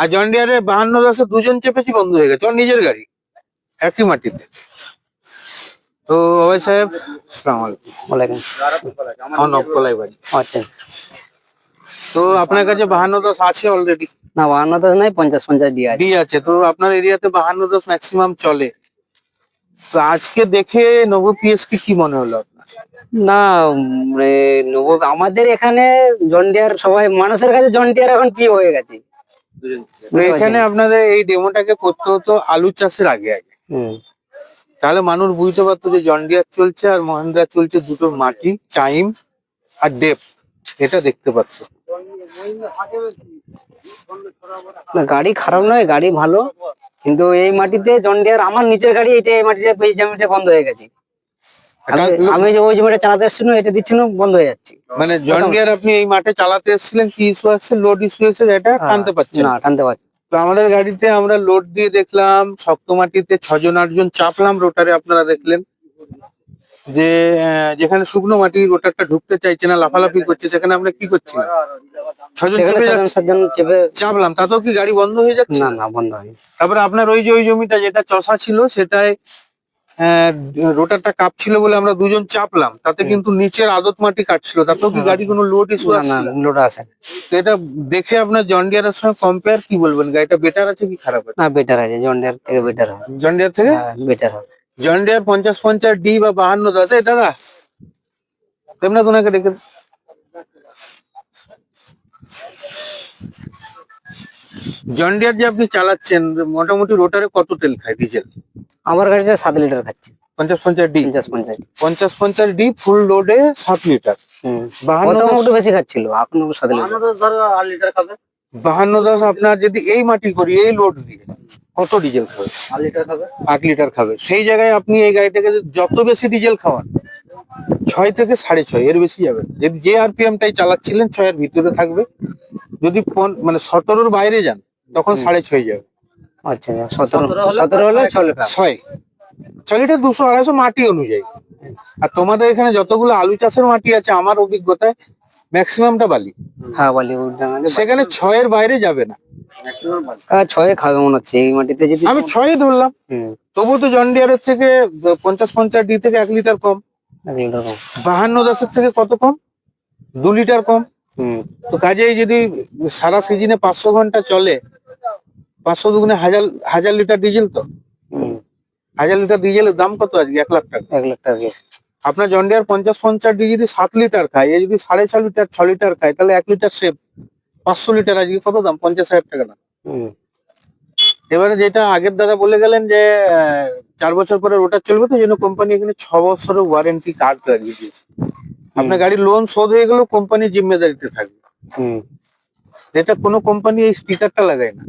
আর জন ডিয়ারের 52 দুজন চেপেছি, বন্ধ হয়ে গেছে, ওর নিজের গাড়ি, একই মাটিতে। তো অভয় সাহেব, আসসালামু আলাইকুম। ওয়ালাইকুম। আমার নবকলাই বাড়ি। আচ্ছা, তো আপনার কাছে 52 আছে অলরেডি? না 52 নাই, 50 ডি আছে। ডি আছে, তো আপনার এরিয়াতে 52 ম্যাক্সিমাম চলে। তো আজকে দেখে নবো পিএস কি মনে হলো আপনার? না আমাদের এখানে জন ডিয়ার, সবাই মানুষের কাছে জন ডিয়ার এখন কি হয়ে গেছে। তো এখানে আপনাদের এই ডেমোটাকে করতে হতো আলু চাষের আগে আগে, তাহলে মানুষ বুঝতে পারতো যে জন ডিয়ার চলছে আর মহেন্দ্রা চলছে, দুটোর মাটি, টাইম আর ডেপথ এটা দেখতে পারতো। না গাড়ি খারাপ নয়, গাড়ি ভালো, কিন্তু এই মাটিতে জন ডিয়ার, আমার নিচের গাড়ি এটা, এই মাটিতে এই জমিটা বন্ধ হয়ে গেছে। আমি যে ওই জমিটা চালাতে এসেছিল, এটা দিচ্ছিল, বন্ধ হয়ে যাচ্ছে। মানে জন ডিয়ার আপনি এই মাঠে চালাতে এসেছিলেন, কি ইস্যু আসছে? লোড ইস্যু এসে এটা টানতে পারছেন না, টানতে পারছি। তো আমাদের গাড়িতে আমরা লোড দিয়ে দেখলাম, শক্ত মাটিতে 6-8 জন চাপলাম রোটারে, আপনারা দেখলেন যে যেখানে শুকনো মাটি রোটারটা ঢুকতে চাইছে না, লাফালাফি করছে, সেখানে আমরা কি করছিলাম? 6 জন চেপে চাপলাম, তাতেও কি গাড়ি বন্ধ হয়ে যাচ্ছে? না, বন্ধ হয়নি। তারপরে আপনার ওই যে ওই জমিটা যেটা চষা ছিল, সেটায় রোটারটা কাঁপছিল বলে আমরা 2 জন চাপলাম, তাতে কিন্তু নিচের আদত মাটি কাটছিল, তাতেও কি গাড়ি কোনো লোড ইস্যু আসছে? লোড আছে। তো এটা দেখে আপনার জন ডিয়ারের সঙ্গে কম্পেয়ার কি বলবেন, গাড়িটা বেটার আছে কি খারাপ আছে? না, বেটার আছে, জন ডিয়ার থেকে বেটার হবে। জন ডিয়ার থেকে বেটার হবে। জন ডিয়ার 50-50 ডি বা 52 এই দাদা তেমনি তোমাকে ডেকে জন ডিয়ার যে আপনি চালাচ্ছেন, মোটামুটি রোটারে কত তেল খায় ডিজেল? আমার গাড়িটা 7 লিটার খাচ্ছে। 50-50 ডি, 50 50-50 ডি ফুল লোডে 7 লিটার। 52 বেশি খাচ্ছিল, এখন 7 লিটার। ধরো 8 লিটার খাবে। 52 আপনার যদি এই মাটি করি, এই লোড দিয়ে কত ডিজেল খাবে? 8 লিটার খাবে। 8 লিটার খাবে। সেই জায়গায় আপনি এই গাড়িটাকে যত বেশি ডিজেল খাওয়ান, 6 থেকে 6.5 এর বেশি যাবে না। যদি যে আরপিএম টাই চালাচ্ছিলেন 6 এর ভিতরে থাকবে, যদি মানে 17-র বাইরে যান তখন 6.5 যাবে। আচ্ছা, 17 হলে 6 লিটার। 6 লিটার 200-250 মাটি অনুযায়ী। আর তোমাদের এখানে যতগুলো আলু চাষের মাটি আছে, আমার অভিজ্ঞতায় ম্যাক্সিমামটা বালি। হ্যাঁ, বালি, সেখানে 6 এর বাইরে যাবে না। 6 খাবে মনে হচ্ছে এই মাটিতে, যদি আমি 6 ধরলাম। তবু তো জন ডিয়ারের থেকে 50-50 ডি থেকে 1 লিটার কম। 52-10 থেকে কত কম? 2 লিটার কম। তো কাজেই যদি সারা সিজনে 500 ঘন্টা চলে, 500 দুগুণে 1000 লিটার ডিজেল, তো 1000 লিটার ডিজেলের দাম কত আজকে? 1 লাখ টাকা। 1 লাখ টাকা। আপনার জন ডিয়ার 50-50 ডি যদি 7 লিটার খায়, এ যদি 6.5 লিটার 6 লিটার খায়, তাহলে 1 লিটার সেভ। 500 লিটার আজকে কত দাম? 50,000 টাকা দাম। এবারে যেটা আগের দাদা বলে গেলেন যে 4 বছর পরে রোটার চলবে, তো জন্য কোম্পানি এখানে 6 বছরের ওয়ারেন্টি কার্ড লাগিয়ে দিয়েছে। আপনার গাড়ির লোন শোধ হয়ে গেলেও কোম্পানির জিম্মেদারিতে থাকবে। এটা কোনো কোম্পানি এই স্টিকারটা লাগায় না,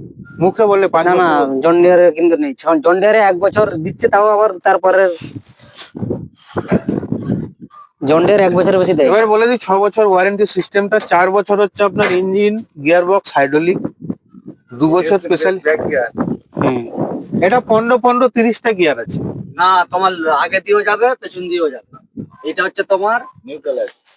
মুখে বলে 5 বছর। না, জন ডিয়ারে কিন্তু নেই। জন ডিয়ারে 1 বছর দিচ্ছে, তাও আবার তারপরে জন ডিয়ার 1 বছরের বেশি দেয়। এবার বলে দিই 6 বছর ওয়ারেন্টি সিস্টেমটা। 4 বছর হচ্ছে আপনার ইঞ্জিন, গিয়ার বক্স, হাইড্রোলিক, 2 বছর স্পেশাল। এটা 15-30টা গিয়ার আছে। না, তোমার আগে দিয়েও যাবে, পেছন দিয়েও যাবে। এটা হচ্ছে তোমার নিউট্রাল।